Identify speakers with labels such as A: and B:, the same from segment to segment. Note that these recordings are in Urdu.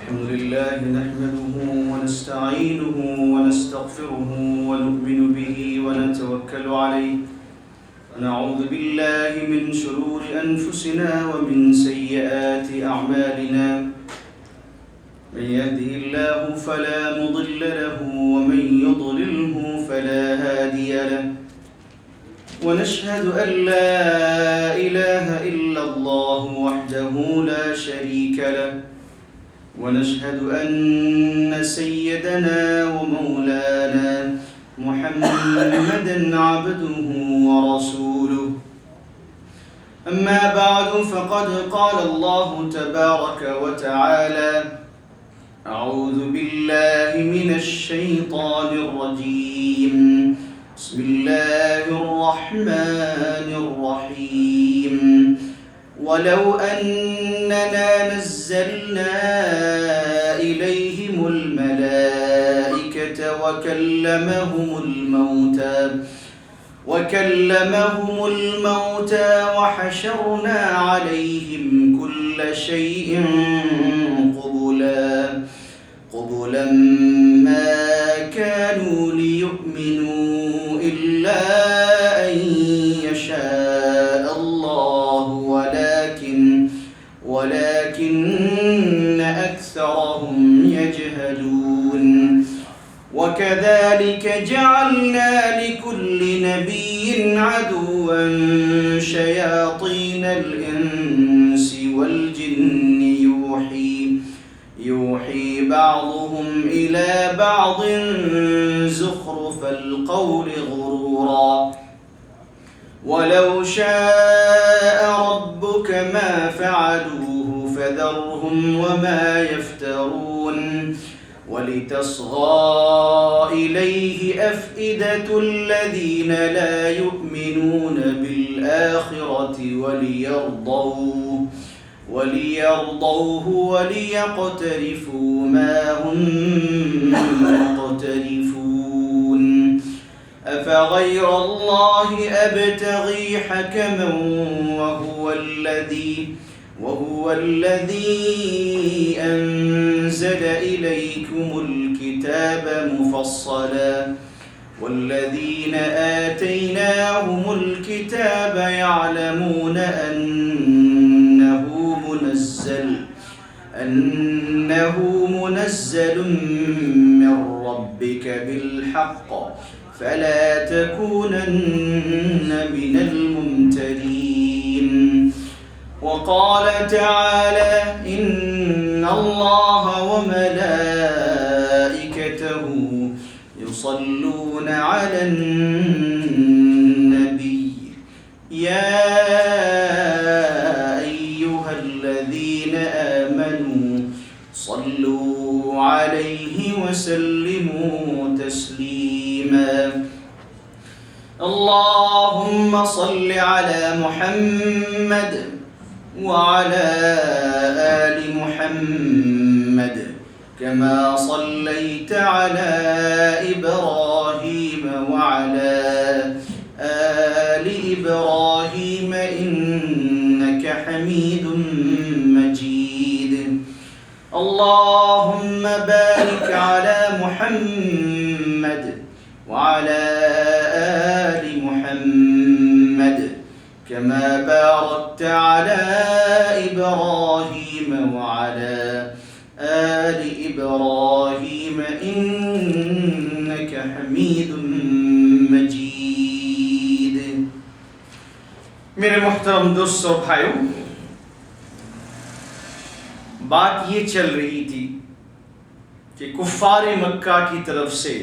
A: الحمد لله نحمده ونستعينه ونستغفره ونؤمن به ونتوكل عليه ونعوذ بالله من شرور أنفسنا ومن سيئات أعمالنا من يهده الله فلا مضل له ومن يضلله فلا هادي له ونشهد أن لا إله إلا الله وحده لا شريك له ونشهد أن سيدنا ومولانا محمدًا عبده ورسوله أما بعد فقد قال الله تبارك وتعالى أعوذ بالله من الشيطان الرجيم بسم الله الرحمن الرحيم ولو أننا نزلنا إليهم الملائكة وكلمهم الموتى وحشرنا عليهم كل شيء قبلا ما كانوا ليؤمنوا إلا أن يشاء الله ولكن أكثرهم يجهلون وكذلك جعلنا لكل نبي عدوا شياطين الإنس والجن يوحي بعضهم إلى بعض زخرف القول غرورا ولو شاء ربك ما فعلوه فذرهم وما يفترون ولتصغى إليه أفئدة الذين لا يؤمنون بالآخرة وليرضوه وليقترفوا ما هم مقترفون أفغير الله أبتغي حكما وهو الذي أنزل إليكم الكتاب مفصلا والذين آتيناهم الكتاب يعلمون أنه منزل من ربك بالحق فلا تكونن من الممترين وقال تعالى إن الله وملائكته يصلون على النبي يا أيها الذين آمنوا صلوا عليه وسلموا تسليما اللهم صل على محمد وعلى آل محمد كما صليت على إبراهيم وعلى آل إبراهيم إنك حميد مجيد اللهم بارك على محمد وعلى آل محمد كما باركت على إبراهيم وعلى آل إبراهيم إنك حميد مجيد میرے محترم دوستوں بھائیوں، بات یہ چل رہی تھی کہ کفار مکہ کی طرف سے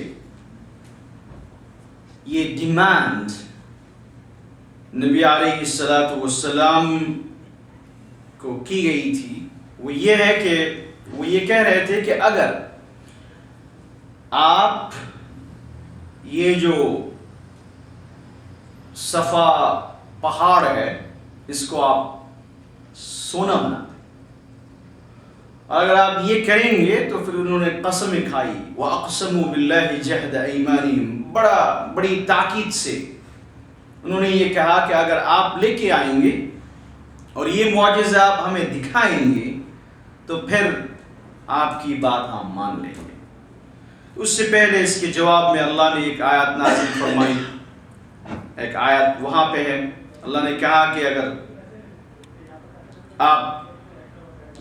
A: یہ ڈیمانڈ نبی علیہ السلام کو کی گئی تھی، وہ یہ کہہ رہے تھے کہ اگر آپ یہ جو صفا پہاڑ ہے اس کو آپ سونا بنا دیں، اگر آپ یہ کریں گے تو پھر انہوں نے قسمیں کھائی وَأَقْسَمُوا بِاللَّهِ جَهْدَ أَيْمَانِهِمْ، بڑی تاکید سے انہوں نے یہ کہا کہ اگر آپ لے کے آئیں گے اور یہ معجزہ آپ ہمیں دکھائیں گے تو پھر آپ کی بات ہم مان لیں گے۔ اس سے پہلے اس کے جواب میں اللہ نے ایک آیت نازل فرمائی، ایک آیت وہاں پہ ہے، اللہ نے کہا کہ اگر آپ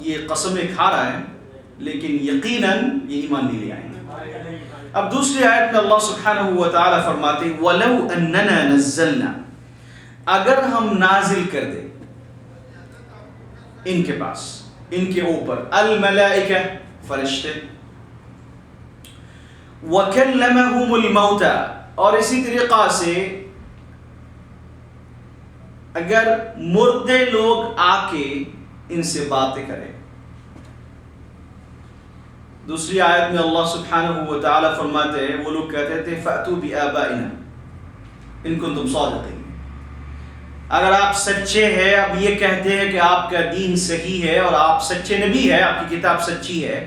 A: یہ قسمیں کھا رہے ہیں لیکن یقیناً یہ ایمان نہیں لے آئیں گے۔ اب دوسری آیت میں اللہ سبحانہ و تعالیٰ فرماتے ہیں وَلَوْ أَنَّنَا نَزَّلْنَا، اگر ہم نازل کر دیں ان کے پاس، ان کے اوپر، الملائکہ فرشتے، وَكَلَّمَهُمُ الْمَوْتَى، اور اسی طریقہ سے اگر مردے لوگ آ کے ان سے باتیں کریں۔ دوسری آیت میں اللہ سبحانہ و تعالیٰ فرماتے ہیں، وہ لوگ کہتے تھے فَأْتُوا بِآبَائِنَا إِن كُنتُمْ صَادِقِينَ، اگر آپ سچے ہیں، اب یہ کہتے ہیں کہ آپ کا دین صحیح ہے اور آپ سچے نبی ہیں، آپ کی کتاب سچی ہے،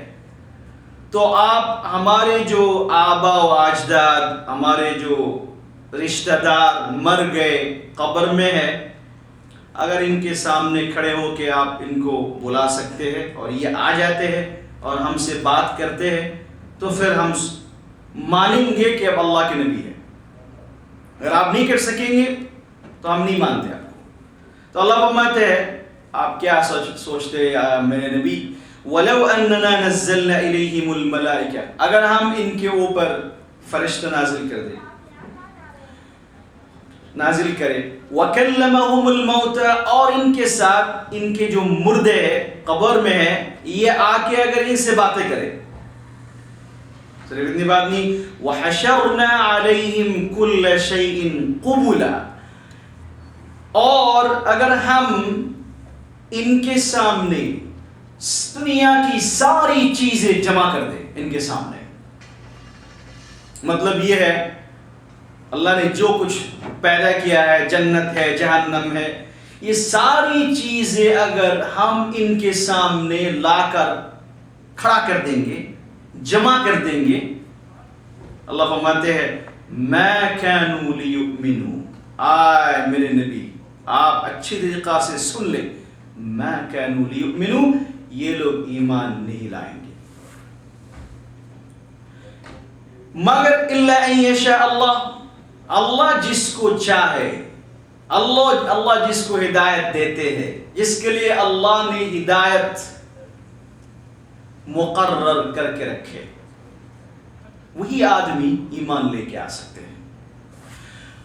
A: تو آپ ہمارے جو آبا و اجداد، ہمارے جو رشتہ دار مر گئے قبر میں ہے، اگر ان کے سامنے کھڑے ہو کے آپ ان کو بلا سکتے ہیں اور یہ آ جاتے ہیں اور ہم سے بات کرتے ہیں تو پھر ہم مانیں گے کہ اب اللہ کے نبی ہے۔ اگر آپ نہیں کر سکیں گے تو ہم نہیں مانتے آپ کو۔ تو اللہ فرماتے ہیں آپ کیا سوچتے ہیں میرے نبی، وَلَوْ أَنَّنَا نَزَّلْنَا إِلَيْهِمُ الْمَلَائِكَةَ، اگر ہم ان کے اوپر فرشتہ نازل کر دیں، نازل کرے، وَكَلَّمَهُمُ الْمَوْتَى، اور ان کے ساتھ ان کے جو مردے ہیں قبر میں ہیں یہ آ کے اگر ان سے باتیں کرے، صرف اتنی بات نہیں، وَحَشَرْنَا عَلَيْهِمْ كُلَّ شَيْءٍ قُبُلًا، اور اگر ہم ان کے سامنے دنیا کی ساری چیزیں جمع کر دیں ان کے سامنے، مطلب یہ ہے اللہ نے جو کچھ پیدا کیا ہے، جنت ہے، جہنم ہے، یہ ساری چیزیں اگر ہم ان کے سامنے لا کر کھڑا کر دیں گے، جمع کر دیں گے، اللہ فرماتے ہیں مَا كَانُوا لِيُؤْمِنُوا، آئے میرے نبی آپ اچھی طریقہ سے سن لیں، مَا كَانُوا لِيُؤْمِنُوا، یہ لوگ ایمان نہیں لائیں گے، مگر إِلَّا أَن يَشَاءَ اللَّهُ، اللہ جس کو چاہے، اللہ جس کو ہدایت دیتے ہیں، جس کے لیے اللہ نے ہدایت مقرر کر کے رکھے، وہی آدمی ایمان لے کے آ سکتے ہیں۔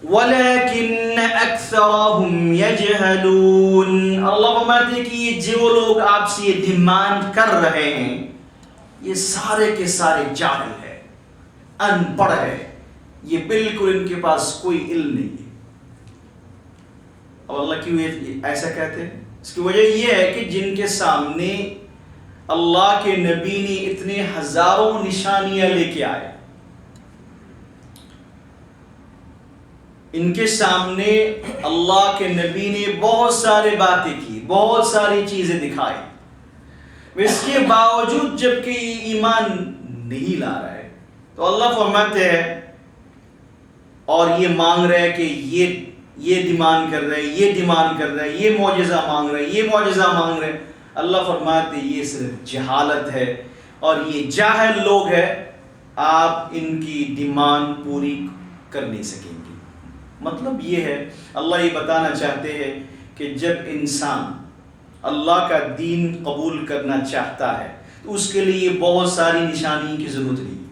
A: وَلَكِنَّ أَكْثَرَهُمْ يَجْهَلُونَ، اللہ فرماتے ہیں کہ یہ جو لوگ آپ سے یہ ڈیمانڈ کر رہے ہیں یہ سارے کے سارے جاہل ہیں، ان پڑھ ہے، یہ بالکل ان کے پاس کوئی علم نہیں ہے۔ اور اللہ کیوں ایسا کہتے ہیں؟ اس کی وجہ یہ ہے کہ جن کے سامنے اللہ کے نبی نے اتنے ہزاروں نشانیاں لے کے آئے، ان کے سامنے اللہ کے نبی نے بہت سارے باتیں کی، بہت ساری چیزیں دکھائی، اس کے باوجود جب کہ یہ ایمان نہیں لا رہا ہے تو اللہ فرماتے ہیں اور یہ مانگ رہے کہ یہ ڈیمانڈ کر رہے، یہ ڈیمانڈ کر رہے، یہ معجزہ مانگ رہے، یہ معجزہ مانگ رہے، اللہ فرماتے ہیں یہ صرف جہالت ہے اور یہ جاہل لوگ ہیں، آپ ان کی ڈیمانڈ پوری کر نہیں سکیں گے۔ مطلب یہ ہے اللہ یہ بتانا چاہتے ہیں کہ جب انسان اللہ کا دین قبول کرنا چاہتا ہے تو اس کے لیے بہت ساری نشانی کی ضرورت نہیں۔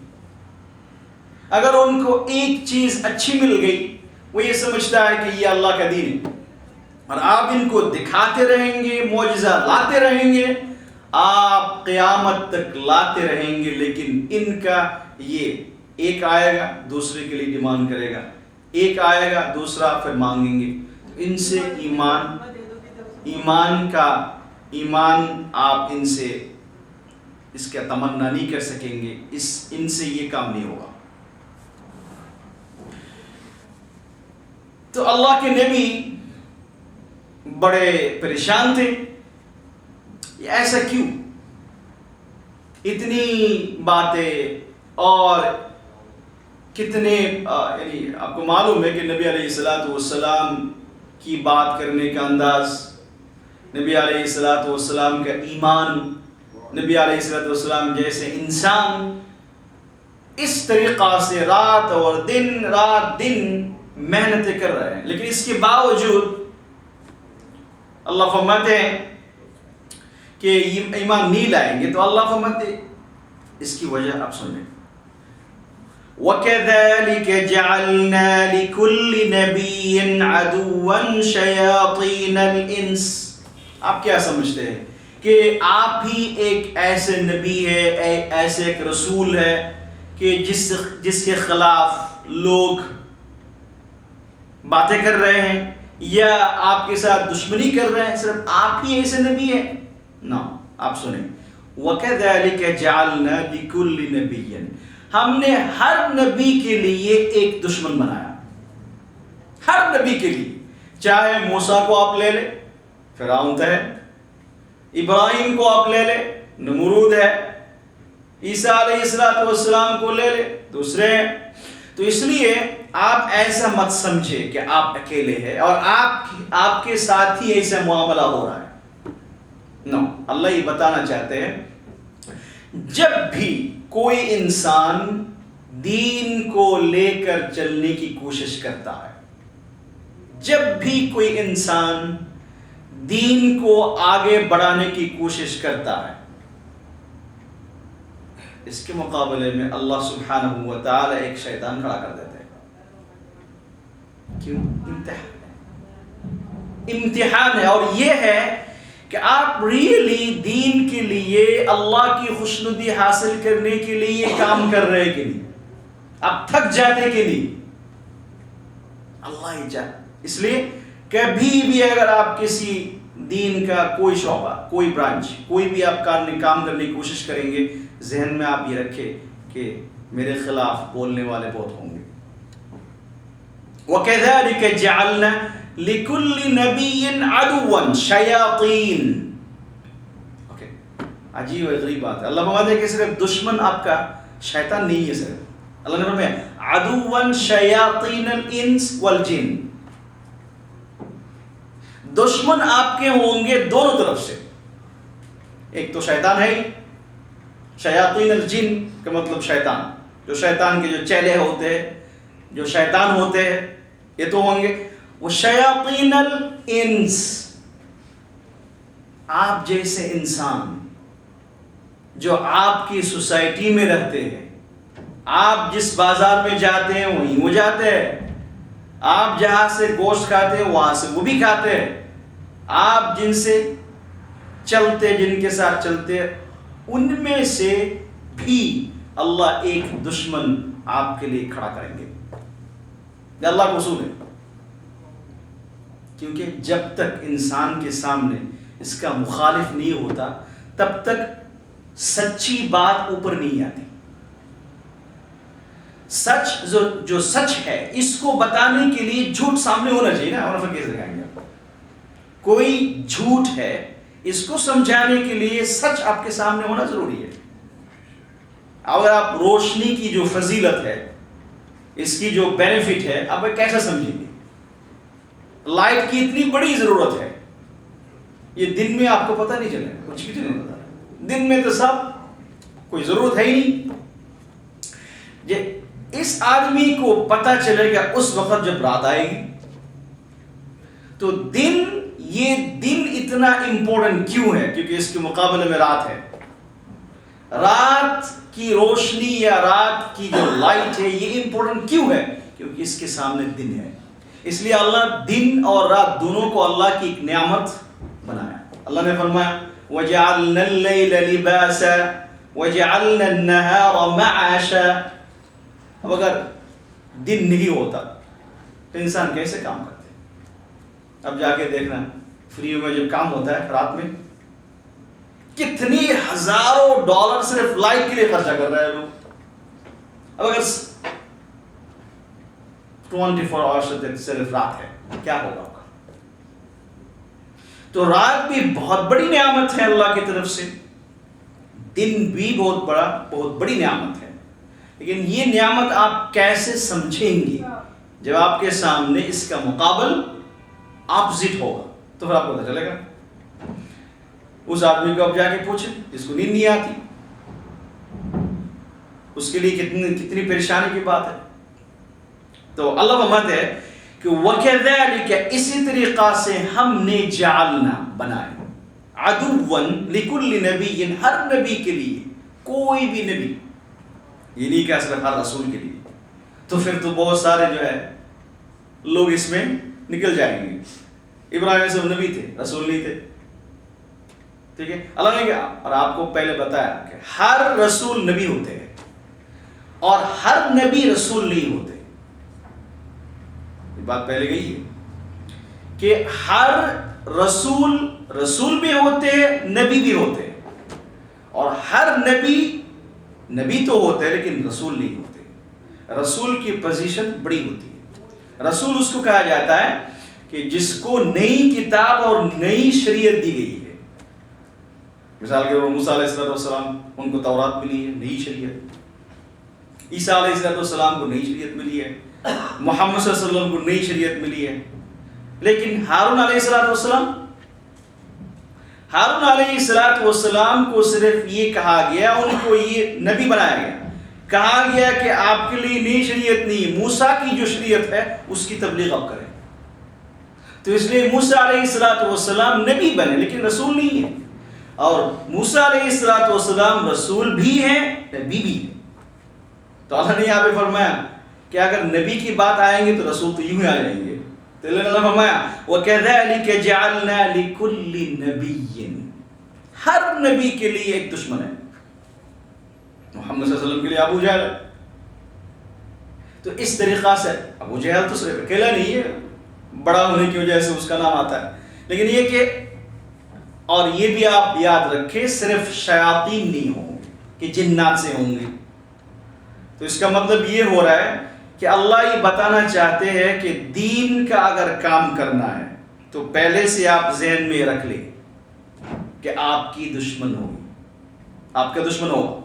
A: اگر ان کو ایک چیز اچھی مل گئی وہ یہ سمجھتا ہے کہ یہ اللہ کا دین ہے، اور آپ ان کو دکھاتے رہیں گے، معجزہ لاتے رہیں گے، آپ قیامت تک لاتے رہیں گے، لیکن ان کا یہ ایک آئے گا دوسرے کے لیے ڈیمانڈ کرے گا، ایک آئے گا دوسرا پھر مانگیں گے، ان سے ایمان آپ ان سے اس کا تمنا نہیں کر سکیں گے، ان سے یہ کام نہیں ہوگا۔ تو اللہ کے نبی بڑے پریشان تھے، ایسا کیوں؟ اتنی باتیں اور کتنے یعنی آپ کو معلوم ہے کہ نبی علیہ السلام کی بات کرنے کا انداز، نبی علیہ السلام کا ایمان نبی علیہ الصلوۃ والسلام جیسے انسان اس طریقہ سے رات دن محنتیں کر رہے ہیں، لیکن اس کے باوجود اللہ فرماتے ہیں کہ ایمان نہیں لائیں گے، تو اللہ فرماتے ہیں اس کی وجہ آپ سنیں، وَكَذَلِكَ جَعَلْنَا لِكُلِّ نَبِيٍّ عَدُوًّا شَيَاطِينَ الْإِنسِ۔ آپ کیا سمجھتے ہیں کہ آپ ہی ایک ایسے نبی ہے، ایسے ایک رسول ہے کہ جس کے خلاف لوگ باتیں کر رہے ہیں یا آپ کے ساتھ دشمنی کر رہے ہیں، صرف آپ ہی ایسے نبی ہیں؟ نہ، آپ سنیں، وَكَذَلِكَ جَعَلْنَا لِكُلِّ نَبِيٍّ، ہم نے ہر نبی کے لیے ایک دشمن بنایا، ہر نبی کے لیے، چاہے موسیٰ کو آپ لے لیں، فرعون ہے، ابراہیم کو آپ لے لیں، نمرود ہے، عیسیٰ علیہ السلام کو لے لیں، دوسرے ہیں۔ تو اس لیے آپ ایسا مت سمجھے کہ آپ اکیلے ہیں اور آپ کے ساتھ ہی ایسا معاملہ ہو رہا ہے، نو، اللہ یہ بتانا چاہتے ہیں جب بھی کوئی انسان دین کو لے کر چلنے کی کوشش کرتا ہے، جب بھی کوئی انسان دین کو آگے بڑھانے کی کوشش کرتا ہے، اس کے مقابلے میں اللہ سبحانہ و تعالی ایک شیطان کھڑا کر دیتے ہیں۔ کیوں؟ امتحان ہے، اور یہ ہے کہ آپ ریئلی دین کے لیے، اللہ کی خوشنودی حاصل کرنے کے لیے کام کر رہے کہ نہیں، آپ تھک جاتے کہ نہیں، اللہ ہی جانے۔ اس لیے کبھی بھی اگر آپ کسی دین کا کوئی شعبہ، کوئی برانچ، کوئی بھی آپ کام کرنے کی کوشش کریں گے، ذہن میں آپ یہ رکھیں کہ میرے خلاف بولنے والے بہت ہوں گے۔ وَكَذَلِكَ جَعَلْنَا لِكُلِّ نَبِيٍّ عَدُوًّا شَيَاطِينَ۔ اوکے، عجیب و غریب بات ہے، اللہ فرماتے ہیں کہ صرف دشمن آپ کا شیطان نہیں ہے، صرف اللہ نے فرمایا عَدُوًّا شَيَاطِينَ الْإِنسِ وَالْجِنِّ، دشمن آپ کے ہوں گے دونوں طرف سے، ایک تو شیطان ہے، شیاطین الجن کا مطلب شیطان، جو شیطان کے جو چیلے ہوتے ہیں، جو شیطان ہوتے ہیں، یہ تو ہوں گے، وہ شیاطین الانس، آپ جیسے انسان جو آپ کی سوسائٹی میں رہتے ہیں، آپ جس بازار میں جاتے ہیں وہیں وہ جاتے ہیں، آپ جہاں سے گوشت کھاتے ہیں وہاں سے وہ بھی کھاتے ہیں، آپ جن سے چلتے، جن کے ساتھ چلتے، ان میں سے بھی اللہ ایک دشمن آپ کے لیے کھڑا کریں گے، یہ اللہ کا اصول ہے، کیونکہ جب تک انسان کے سامنے اس کا مخالف نہیں ہوتا تب تک سچی بات اوپر نہیں آتی۔ سچ جو سچ ہے اس کو بتانے کے لیے جھوٹ سامنے ہونا چاہیے نا، اور پھر کیسے دکھائیں گے آپ کو؟ کوئی جھوٹ ہے، اس کو سمجھانے کے لیے سچ آپ کے سامنے ہونا ضروری ہے۔ اگر آپ روشنی کی جو فضیلت ہے، اس کی جو بینیفٹ ہے، آپ کیسا سمجھیں گے؟ لائٹ کی اتنی بڑی ضرورت ہے، یہ دن میں آپ کو پتہ نہیں چلے، کچھ بھی نہیں پتا، دن میں تو سب کوئی ضرورت ہے ہی نہیں۔ اس آدمی کو پتہ چلے گا اس وقت جب رات آئے گی، تو یہ دن اتنا امپورٹنٹ کیوں ہے؟ کیونکہ اس کے مقابلے میں رات ہے، رات کی روشنی یا رات کی جو لائٹ ہے یہ امپورٹنٹ کیوں ہے؟ کیونکہ اس کے سامنے دن ہے، اس لیے اللہ دن اور رات دونوں کو اللہ کی ایک نعمت بنایا۔ اللہ نے فرمایا وَجَعَلْنَا اللَّيْلَ لِبَاسًا وَجَعَلْنَا النَّهَارَ مَعَاشًا۔ اب اگر دن نہیں ہوتا تو انسان کیسے کام کرتے؟ اب جا کے دیکھنا فری میں جب کام ہوتا ہے رات میں، کتنی ہزاروں ڈالر صرف لائٹ کے لیے خرچہ کر رہے ہیں لوگ۔ اب اگر 24 آورس صرف رات ہے، کیا ہوگا؟ تو رات بھی بہت بڑی نعمت ہے اللہ کی طرف سے، دن بھی بہت بڑی نعمت ہے، لیکن یہ نعمت آپ کیسے سمجھیں گے جب آپ کے سامنے اس کا مقابل اپوزٹ ہوگا، تو پھر آپ کو پتہ چلے گا۔ اس آدمی کو اب جا کے پوچھیں جس کو نیند نہیں آتی، اس کے لیے کتنی پریشانی کی بات ہے۔ تو اللہ فرماتے ہے کہ وَكَذَلِكَ اسی طریقہ سے ہم نے جعلنا بنائے عدواً لِكُلِّ نَبِيٍّ ہر نبی کے لیے، کوئی بھی نبی، یہ نہیں کہہ صرف ہر رسول کے لیے، تو پھر تو بہت سارے جو ہے لوگ اس میں نکل جائیں گے۔ ابراہیم صاحب نبی تھے، رسول نہیں تھے، ٹھیک ہے۔ اللہ نے کہا اور آپ کو پہلے بتایا کہ ہر رسول نبی ہوتے ہیں اور ہر نبی رسول نہیں ہوتے، یہ بات پہلے گئی ہے کہ ہر رسول بھی ہوتے ہیں، نبی بھی ہوتے ہیں، اور ہر نبی تو ہوتے ہیں لیکن رسول نہیں ہوتے۔ رسول کی پوزیشن بڑی ہوتی ہے۔ رسول اس کو کہا جاتا ہے کہ جس کو نئی کتاب اور نئی شریعت دی گئی ہے۔ مثال کے طور پر موسیٰ علیہ السلام ان کو تورات ملی ہے، نئی شریعت۔ عیسیٰ علیہ السلام کو نئی شریعت ملی ہے، محمد صلی اللہ علیہ وسلم کو نئی شریعت ملی ہے۔ لیکن ہارون علیہ السلام کو صرف یہ کہا گیا، ان کو یہ نبی بنایا گیا، کہا گیا کہ آپ کے لیے نئی شریعت نہیں، موسیٰ کی جو شریعت ہے اس کی تبلیغ آپ کریں۔ تو اس لیے موسیٰ علیہ السلام نبی بنے لیکن رسول نہیں ہے، اور موسیٰ علیہ السلام رسول بھی ہیں، نبی بھی ہیں۔ تو اللہ نے یہاں پہ فرمایا کہ اگر نبی کی بات آئیں گے تو رسول تو یوں ہی آ جائیں گے۔ تو اللہ نے فرمایا وَكَذَلِكَ جَعَلْنَا لِكُلِّ نَبِيٍّ ہر نبی کے لیے ایک دشمن ہے۔ محمد صلی اللہ علیہ وسلم کے لیے ابو جہل، تو اس طریقہ سے ابو جہل تو صرف اکیلا نہیں ہے، بڑا ہونے کی وجہ سے اس کا نام آتا ہے، لیکن یہ کہ اور یہ بھی آپ یاد رکھیں صرف شیاطین نہیں ہوں گے کہ جنات سے ہوں گے۔ تو اس کا مطلب یہ ہو رہا ہے کہ اللہ یہ بتانا چاہتے ہیں کہ دین کا اگر کام کرنا ہے تو پہلے سے آپ ذہن میں رکھ لیں کہ آپ کی دشمن ہوگی، آپ کا دشمن ہوگا،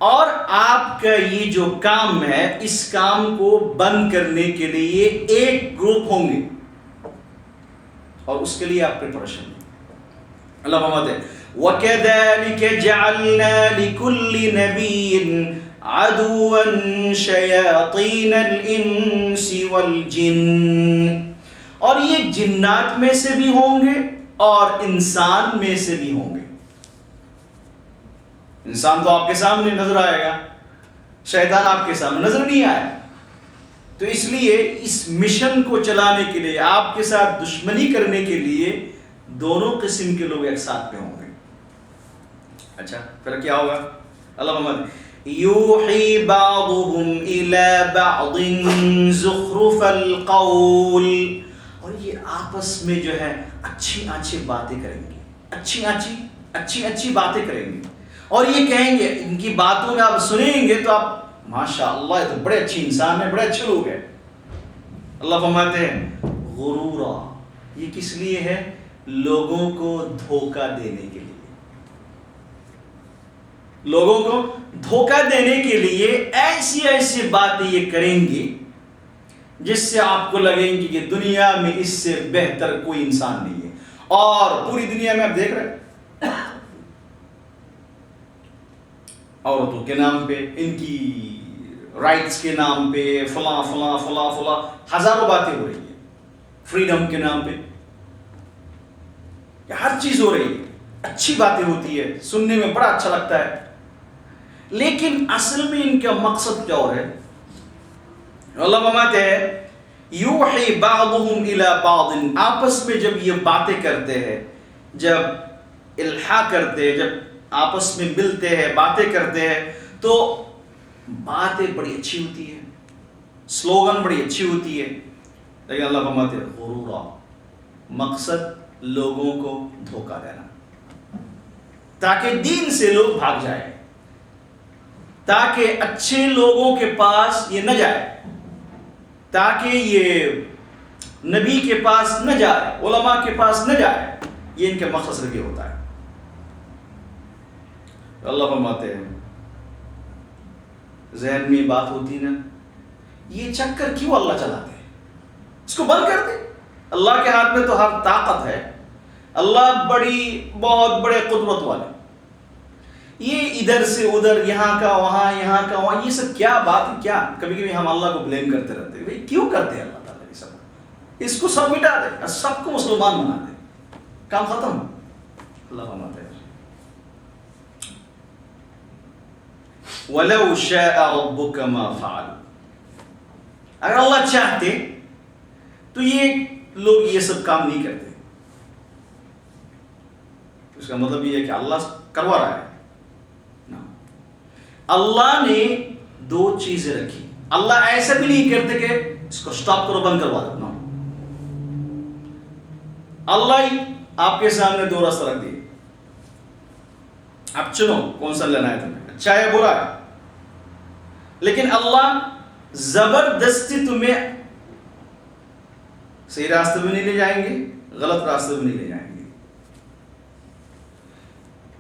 A: اور آپ کا یہ جو کام ہے اس کام کو بند کرنے کے لیے ایک گروپ ہوں گے، اور اس کے لیے آپ پریپریشن۔ اللہ فرماتے ہیں وَكَذَلِكَ جَعَلْنَا لِكُلِّ نَبِيٍّ عَدُوًّا شَيَاطِينَ الْإِنسِ وَالْجِنِّ، اور یہ جنات میں سے بھی ہوں گے اور انسان میں سے بھی ہوں گے۔ انسان تو آپ کے سامنے نظر آئے گا، شیطان آپ کے سامنے نظر نہیں آئے، تو اس لیے اس مشن کو چلانے کے لیے، آپ کے ساتھ دشمنی کرنے کے لیے دونوں قسم کے لوگ ایک ساتھ میں ہوں گے۔ اچھا پھر کیا ہوگا؟ اللہ محمد یوحی بعضهم الی بعض زخرف القول، اور یہ آپس میں جو ہے اچھی باتیں کریں گے، اچھی باتیں کریں گے، اور یہ کہیں گے، ان کی باتوں میں آپ سنیں گے تو آپ ماشاء اللہ یہ تو بڑے اچھے انسان ہیں، بڑے اچھے لوگ ہیں۔ اللہ فرماتے ہیں غرورا، یہ کس لیے ہے؟ لوگوں کو دھوکہ دینے کے لیے، لوگوں کو دھوکہ دینے کے لیے ایسی باتیں یہ کریں گے جس سے آپ کو لگیں گی کہ دنیا میں اس سے بہتر کوئی انسان نہیں ہے۔ اور پوری دنیا میں آپ دیکھ رہے ہیں عورتوں کے نام پہ، ان کی رائٹس کے نام پہ فلاں ہزاروں باتیں ہو رہی ہیں، فریڈم کے نام پہ ہر چیز ہو رہی ہے، اچھی باتیں ہوتی ہے، سننے میں بڑا اچھا لگتا ہے، لیکن اصل میں ان کا مقصد کیا اور ہے؟ اللہ فرماتے ہیں یوحی بعضهم الی بعض، آپس میں جب یہ باتیں کرتے ہیں، جب الحاح کرتے ہیں، جب آپس میں ملتے ہیں، باتیں کرتے ہیں، تو باتیں بڑی اچھی ہوتی ہے، سلوگن بڑی اچھی ہوتی ہے، لیکن اللہ فرماتے ہیں غرورا، مقصد لوگوں کو دھوکہ دینا، تاکہ دین سے لوگ بھاگ جائیں، تاکہ اچھے لوگوں کے پاس یہ نہ جائے، تاکہ یہ نبی کے پاس نہ جائے، علماء کے پاس نہ جائے، یہ ان کے مقصد سے ہوتا ہے۔ اللہ فرماتے ہیں ذہن میں بات ہوتی نا، یہ چکر کیوں اللہ چلاتے ہیں؟ اس کو بند کر دے، اللہ کے ہاتھ میں تو ہر طاقت ہے، اللہ بہت بڑے قدرت والے. یہ ادھر سے ادھر، یہاں کا وہاں، یہاں کا وہاں، یہ سب کیا بات ہے؟ کیا کبھی کبھی ہم اللہ کو بلیم کرتے رہتے ہیں، بھائی کیوں کرتے ہیں اللہ تعالیٰ یہ سب؟ اس کو سب مٹا دے، سب کو مسلمان بنا دے، کام ختم. اللہ فرماتے ہیں وَلَوْ شَاءَ رَبُّكَ مَا فَعَلُوا. اگر اللہ چاہتے تو یہ لوگ یہ سب کام نہیں کرتے. اس کا مطلب یہ ہے کہ اللہ کروا رہا ہے. اللہ نے دو چیزیں رکھی. اللہ ایسا بھی نہیں کرتے کہ اس کو سٹاپ کرو، بند کروا دو. اللہ ہی آپ کے سامنے دو راستہ رکھ دیے، آپ چنو کون سا لینا ہے تمہیں، اچھا ہے برا ہے. لیکن اللہ زبردستی تمہیں صحیح راستے بھی نہیں لے جائیں گے، غلط راستے بھی نہیں لے جائیں گے.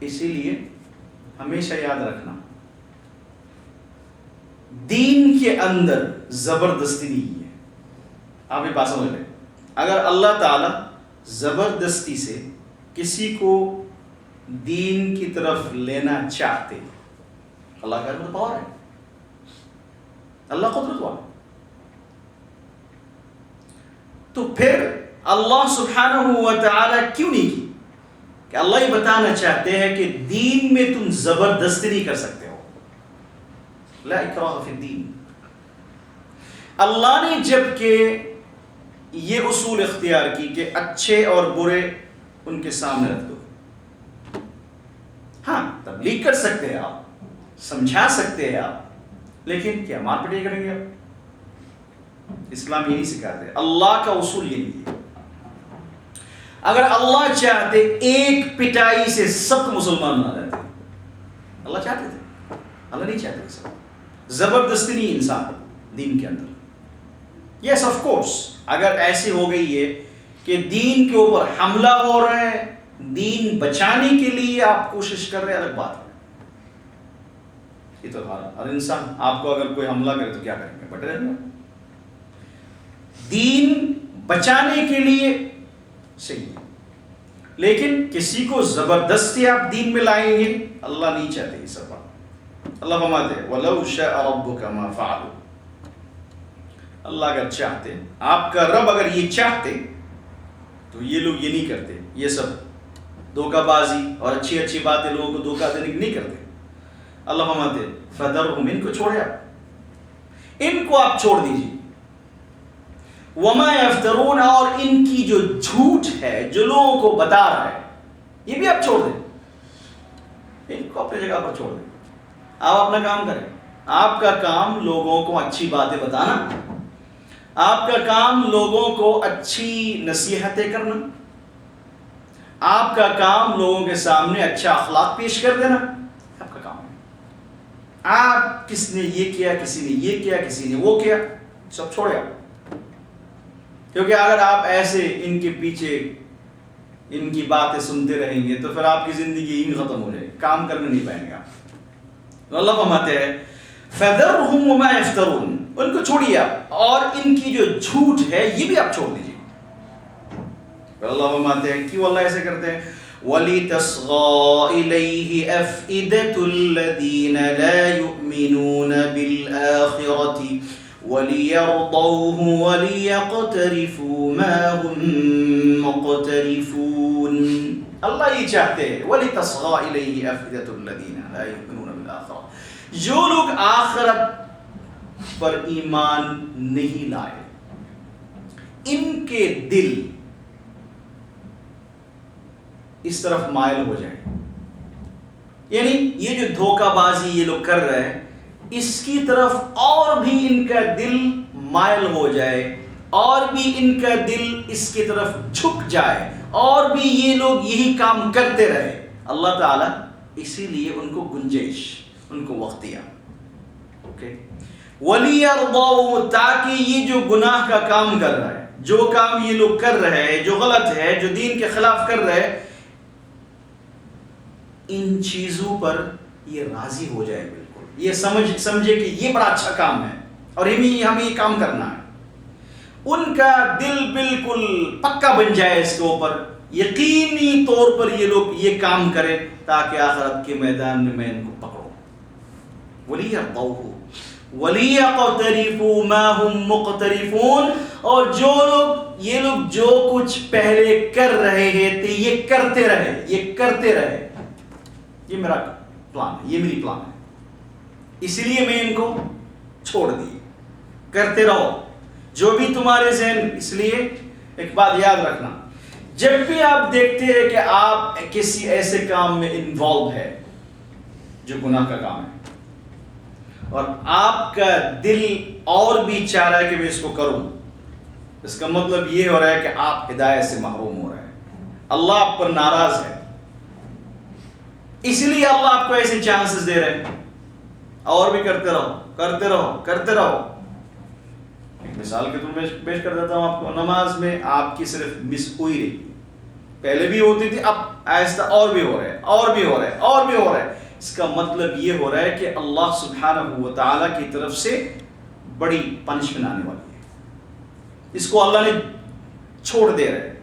A: اسی لیے ہمیشہ یاد رکھنا، دین کے اندر زبردستی نہیں ہے. آپ یہ بات سمجھ لیں، اگر اللہ تعالی زبردستی سے کسی کو دین کی طرف لینا چاہتے، اللہ کا تو پاور ہے، اللہ قدرت والا، تو پھر اللہ سبحانہ و تعالی کیوں نہیں کی؟ کہ اللہ یہ بتانا چاہتے ہیں کہ دین میں تم زبردستی نہیں کر سکتے ہو. لا اکراہ فی الدین. اللہ نے جب کہ یہ اصول اختیار کی کہ اچھے اور برے ان کے سامنے رکھ دو. ہاں تبلیغ کر سکتے ہیں آپ، سمجھا سکتے ہیں آپ، لیکن کیا مار پٹائی کریں گے آپ؟ اسلام یہ نہیں سکھاتے، اللہ کا اصول یہ نہیں ہے. اگر اللہ چاہتے ایک پٹائی سے سب مسلمان بنا دیتے. اللہ چاہتے تھے، اللہ نہیں چاہتے سب. زبردستی نہیں انسان دین کے اندر. یس آف کورس اگر ایسی ہو گئی ہے کہ دین کے اوپر حملہ ہو رہا ہے، دین بچانے کے لیے آپ کوشش کر رہے ہیں، الگ بات ہے. یہ تو ہر انسان، آپ کو اگر کوئی حملہ کرے تو کیا کریں گے؟ بٹے رہیں گے. دین بچانے کے لیے صحیح ہے، لیکن کسی کو زبردستی آپ دین میں لائیں گے، اللہ نہیں چاہتے یہ سب. اللہ فرماتے ہیں وَلَوْ شَاءَ رَبُّكَ مَا فَعَلُوا. اللہ اگر چاہتے، آپ کا رب اگر یہ چاہتے تو یہ لوگ یہ نہیں کرتے. یہ سب دھوکہ بازی اور اچھی اچھی باتیں لوگوں کو دھوکہ دینے کی نہیں کرتے. اللہ فرماتے ہیں فَذَرْهُمْ، ان کو چھوڑے آپ، ان کو آپ چھوڑ دیجیے. وَمَا يَفْتَرُونَ، اور ان کی جو جھوٹ ہے جو لوگوں کو بتا رہا ہے یہ بھی آپ چھوڑ دیں. ان کو اپنی جگہ پر چھوڑ دیں، آپ اپنا کام کریں. آپ کا کام لوگوں کو اچھی باتیں بتانا، آپ کا کام لوگوں کو اچھی نصیحتیں کرنا، آپ کا کام لوگوں کے سامنے اچھا اخلاق پیش کر دینا، آپ کا کام ہے. آپ کس نے یہ کیا، کسی نے یہ کیا، کسی نے وہ کیا، سب چھوڑے آپ. کیونکہ اگر آپ ایسے ان کے پیچھے ان کی باتیں سنتے رہیں گے تو پھر آپ کی زندگی ہی ختم ہو جائے گی، کام کرنے نہیں پائیں گے آپ. تو اللہ فرماتے ہیں فَذَرْهُمْ وَمَا يَفْتَرُونَ، ان کو چھوڑیے آپ، اور ان کی جو جھوٹ ہے یہ بھی آپ چھوڑ دیجیے. اللہ فرماتے ہیں کیوں اللہ ایسے کرتے ہیں؟ وَلِتَصْغَىٰ إِلَيْهِ أَفْئِدَةُ الَّذِينَ لَا يُؤْمِنُونَ بِالْآخِرَةِ وَلِيَرْضَوْهُ وَلِيَقْتَرِفُوا مَا هُمْ مُقْتَرِفُونَ. اللہ یہ چاہتے ہیں وَلِتَصْغَىٰ إِلَيْهِ أَفْئِدَةُ الَّذِينَ لَا يُؤْمِنُونَ بِالْآخِرَةِ، جو لوگ آخرت پر ایمان نہیں لائے، ان کے دل اس طرف مائل ہو جائے. یعنی یہ جو دھوکہ بازی یہ لوگ کر رہے ہیں اس کی طرف اور بھی ان کا دل مائل ہو جائے، اور بھی ان کا دل اس کی طرف جھک جائے، اور بھی یہ لوگ یہی کام کرتے رہے. اللہ تعالیٰ اسی لیے ان کو گنجائش، ان کو وقت دیا. وَلِيَرْضَوْا، تاکہ یہ جو گناہ کا کام کر رہا ہے، جو کام یہ لوگ کر رہے ہیں، جو غلط ہے، جو دین کے خلاف کر رہے ہیں، ان چیزوں پر یہ راضی ہو جائے. بالکل یہ سمجھے کہ یہ بڑا اچھا کام ہے اور ہمیں یہ کام کرنا ہے. ان کا دل بالکل پکا بن جائے اس کے اوپر یقینی طور پر یہ لوگ یہ کام کریں تاکہ آخرت کے میدان میں ان کو پکڑوں. وَلِيَرْضَوْهُ وَلِيَقْتَرِفُوا مَا هُمْ مُقْتَرِفُونَ. اور یہ لوگ جو کچھ پہلے کر رہے تھے یہ کرتے رہے. یہ میرا پلان ہے, یہ میری پلان ہے, اسی لیے میں ان کو چھوڑ دی. کرتے رہو جو بھی تمہارے ذہن. اس لیے ایک بات یاد رکھنا, جب بھی آپ دیکھتے ہیں کہ آپ کسی ایسے کام میں انوالو ہے جو گناہ کا کام ہے اور آپ کا دل اور بھی چاہ رہا ہے کہ میں اس کو کروں, اس کا مطلب یہ ہو رہا ہے کہ آپ ہدایت سے محروم ہو رہے ہیں, اللہ آپ پر ناراض ہے. اسی لیے اللہ آپ کو ایسے چانسز دے رہے ہیں. اور بھی کرتے رہو. ایک مثال کے طور میں پیش کر دیتا ہوں آپ کو. نماز میں آپ کی صرف مس ہوئی رہی, پہلے بھی ہوتی تھی, اب آہستہ اور بھی ہو رہا ہے. اس کا مطلب یہ ہو رہا ہے کہ اللہ سبحانہ و تعالیٰ کی طرف سے بڑی پنشمنٹ آنے والی ہے, اس کو اللہ نے چھوڑ دے رہے.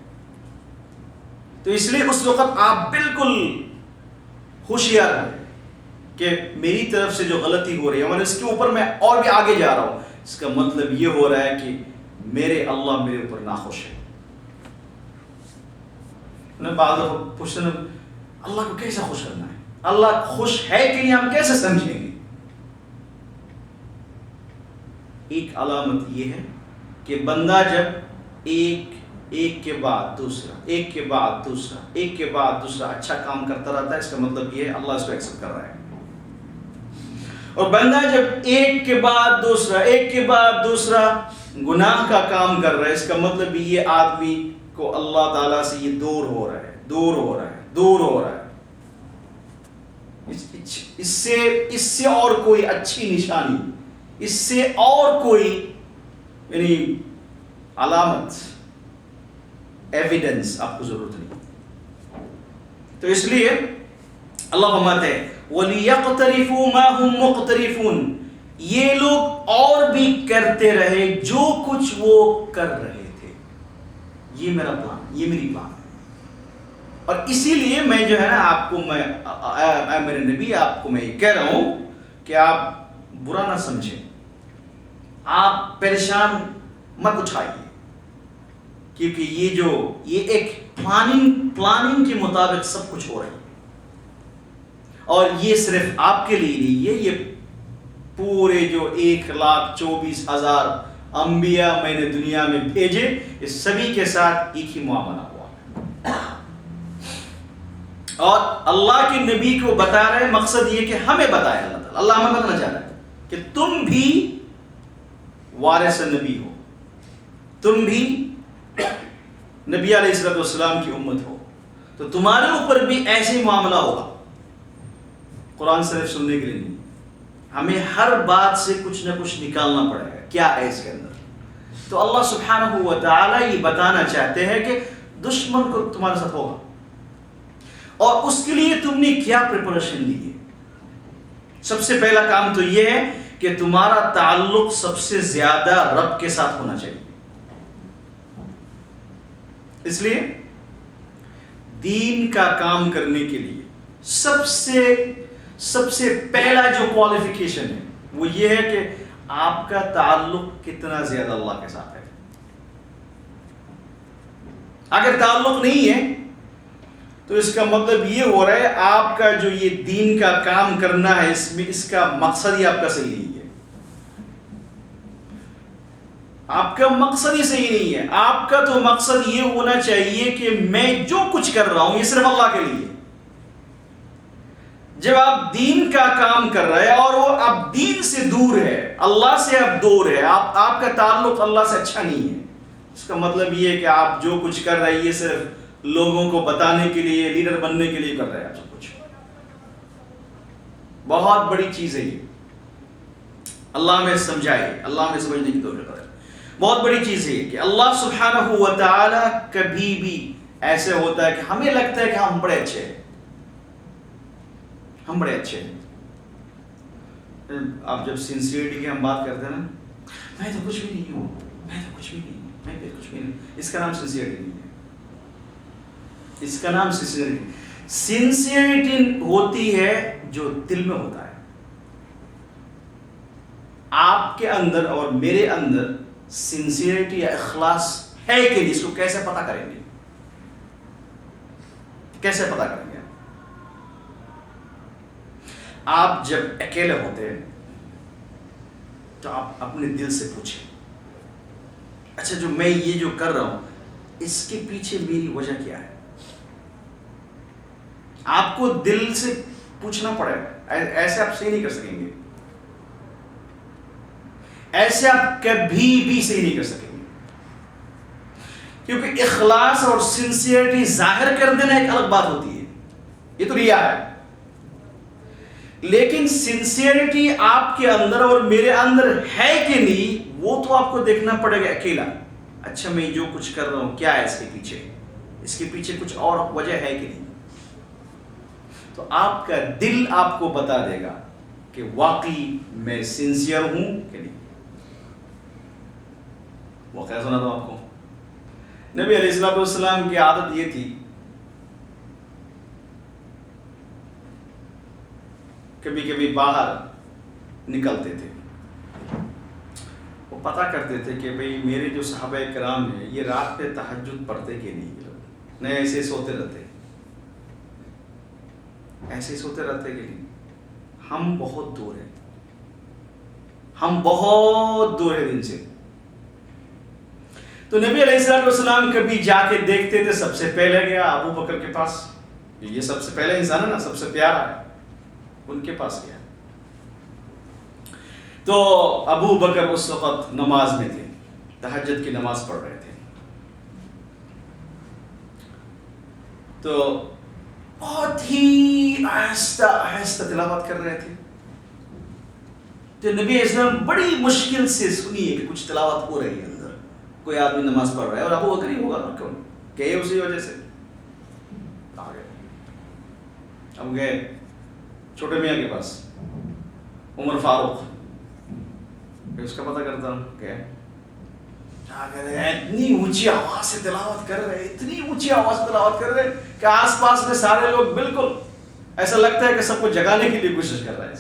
A: تو اس لیے اس وقت آپ بالکل ہوشیار ہیں کہ میری طرف سے جو غلطی ہو رہی ہے اور اس کے اوپر میں اور بھی آگے جا رہا ہوں, اس کا مطلب یہ ہو رہا ہے کہ اللہ میرے اوپر ناخوش ہے. بعض دفعہ پوچھتے ہیں اللہ کو کیسے خوش کرنا ہے, اللہ خوش ہے کہ نہیں ہم کیسے سمجھیں گے. ایک علامت یہ ہے کہ بندہ جب ایک کے بعد دوسرا اچھا کام کرتا رہتا ہے, اس کا مطلب یہ ہے اللہ اس کو ایکسپٹ کر رہا ہے. اور بندہ جب ایک کے بعد دوسرا گناہ کا کام کر رہا ہے, اس کا مطلب یہ آدمی کو اللہ تعالیٰ سے یہ دور ہو رہا ہے. اس سے اور کوئی اچھی نشانی, اس سے اور کوئی یعنی علامت, ایویڈنس آپ کو ضرورت نہیں. تو اس لیے اللہ فرماتے ہیں وَلِيَقْتَرِفُوا مَا هُمْ مُقْتَرِفُونَ. یہ لوگ اور بھی کرتے رہے جو کچھ وہ کر رہے تھے. یہ میرا پلان, یہ میری پلان ہے. اور اسی لیے میں جو ہے نا آپ کو میرے نبی آپ کو میں یہ کہہ رہا ہوں کہ آپ برا نہ سمجھیں, آپ پریشان مت اٹھائیے, کیونکہ یہ ایک پلاننگ کے مطابق سب کچھ ہو رہا ہے. اور یہ صرف آپ کے لیے نہیں ہے, یہ پورے جو 1,24,000 انبیاء میں نے دنیا میں بھیجے, اس سبھی کے ساتھ ایک ہی معاملہ ہوا. اور اللہ کے نبی کو بتا رہے, مقصد یہ کہ ہمیں بتایا اللہ ہمیں بتانا چاہ رہا ہے کہ تم بھی وارث نبی ہو, تم بھی نبی علیہ السلام کی امت ہو, تو تمہارے اوپر بھی ایسے ہی معاملہ ہوگا. قرآن صرف سننے کے لیے نہیں, ہمیں ہر بات سے کچھ نہ کچھ نکالنا پڑے گا کیا ہے اس کے اندر. تو اللہ سبحانہ و تعالیٰ یہ بتانا چاہتے ہیں کہ دشمن کو تمہارے ساتھ ہوگا, اور اس کے لیے تم نے کیا پریپریشن لی ہے. سب سے پہلا کام تو یہ ہے کہ تمہارا تعلق سب سے زیادہ رب کے ساتھ ہونا چاہیے. اس لیے دین کا کام کرنے کے لیے سب سے پہلا جو کوالیفیکیشن ہے وہ یہ ہے کہ آپ کا تعلق کتنا زیادہ اللہ کے ساتھ ہے. اگر تعلق نہیں ہے تو اس کا مطلب یہ ہو رہا ہے آپ کا جو یہ دین کا کام کرنا ہے اس کا مقصد ہی آپ کا صحیح نہیں ہے. آپ کا مقصد ہی صحیح نہیں ہے. آپ کا تو مقصد یہ ہونا چاہیے کہ میں جو کچھ کر رہا ہوں یہ صرف اللہ کے لیے. جب آپ دین کا کام کر رہے ہیں اور وہ آپ دین سے دور ہے, اللہ سے آپ دور ہے, آپ کا تعلق اللہ سے اچھا نہیں ہے, اس کا مطلب یہ ہے کہ آپ جو کچھ کر رہے ہیں یہ صرف لوگوں کو بتانے کے لیے, لیڈر بننے کے لیے کر رہے ہیں. آپ سب کچھ بہت بڑی چیز ہے یہ, اللہ ہمیں سمجھائے, اللہ ہمیں سمجھنے کی توفیق کرے. بہت بڑی چیز ہے کہ اللہ سبحانہ و تعالی کبھی بھی ایسے ہوتا ہے کہ ہمیں لگتا ہے کہ ہم بڑے اچھے ہیں, ہم بڑے اچھے ہیں. آپ جب سنسیئرٹی کی ہم بات کرتے ہیں نا, میں تو کچھ بھی نہیں ہوں, میں تو کچھ بھی نہیں ہوں, میں تو کچھ بھی نہیں, اس کا نام سنسیئرٹی نہیں ہے. اس کا نام سنسیئرٹی. سنسیئرٹی ہوتی ہے جو دل میں ہوتا ہے. آپ کے اندر اور میرے اندر سنسیئرٹی یا اخلاص ہے کہ نہیں، اس کو کیسے پتہ کریں گے؟ کیسے پتہ کریں گے؟ آپ جب اکیلے ہوتے ہیں تو آپ اپنے دل سے پوچھیں، اچھا جو میں یہ جو کر رہا ہوں اس کے پیچھے میری وجہ کیا ہے؟ آپ کو دل سے پوچھنا پڑے گا. ایسے آپ صحیح نہیں کر سکیں گے. ایسے آپ کبھی بھی صحیح نہیں کر سکیں گے، کیونکہ اخلاص اور سنسیئرٹی ظاہر کر دینا ایک الگ بات ہوتی ہے، یہ تو ریا ہے. لیکن سنسیئرٹی آپ کے اندر اور میرے اندر ہے کہ نہیں، وہ تو آپ کو دیکھنا پڑے گا اکیلا. اچھا میں جو کچھ کر رہا ہوں کیا ہے اس کے پیچھے؟ اس کے پیچھے کچھ اور وجہ ہے کہ نہیں؟ تو آپ کا دل آپ کو بتا دے گا کہ واقعی میں سنسیئر ہوں کہ نہیں. واقعہ سنا دو آپ کو. نبی علیہ السلام کی عادت یہ تھی، کبھی کبھی باہر نکلتے تھے، وہ پتہ کرتے تھے کہ بھئی میرے جو صحابہ کرام ہیں یہ رات پہ تہجد پڑھتے کہ نہیں، نہیں ایسے سوتے رہتے، ایسے سوتے رہتے کہ نہیں. ہم بہت دور ہیں، ہم بہت دور ہیں دن سے. تو نبی علیہ السلام کبھی جا کے دیکھتے تھے، سب سے پہلے گیا ابو بکر کے پاس، یہ سب سے پہلے انسان ہے نا، سب سے پیارا ہے، ان کے پاس گیا. تو ابو بکر اس وقت نماز میں تھے، تہجد کی نماز پڑھ رہے تھے. تو بہت ہی آہستہ آہستہ تلاوت کر رہے تھے. تو نبی اسلام بڑی مشکل سے سنی ہے کہ کچھ تلاوت ہو رہی ہے، اندر کوئی آدمی نماز پڑھ رہا ہے، اور ابو بکر ہی ہوگا کیوں کہ اسی وجہ سے آ گئے. اب گئے چھوٹے میاں کے پاس، عمر فاروق، اس کا پتہ کرتا ہوں کہ کیا کہہ رہے ہیں، اتنی اونچی آواز سے تلاوت کر رہے، اتنی اونچی آواز سے تلاوت کر رہے کہ آس پاس میں سارے لوگ بالکل ایسا لگتا ہے کہ سب کو جگانے کے لیے کوشش کر رہا ہے.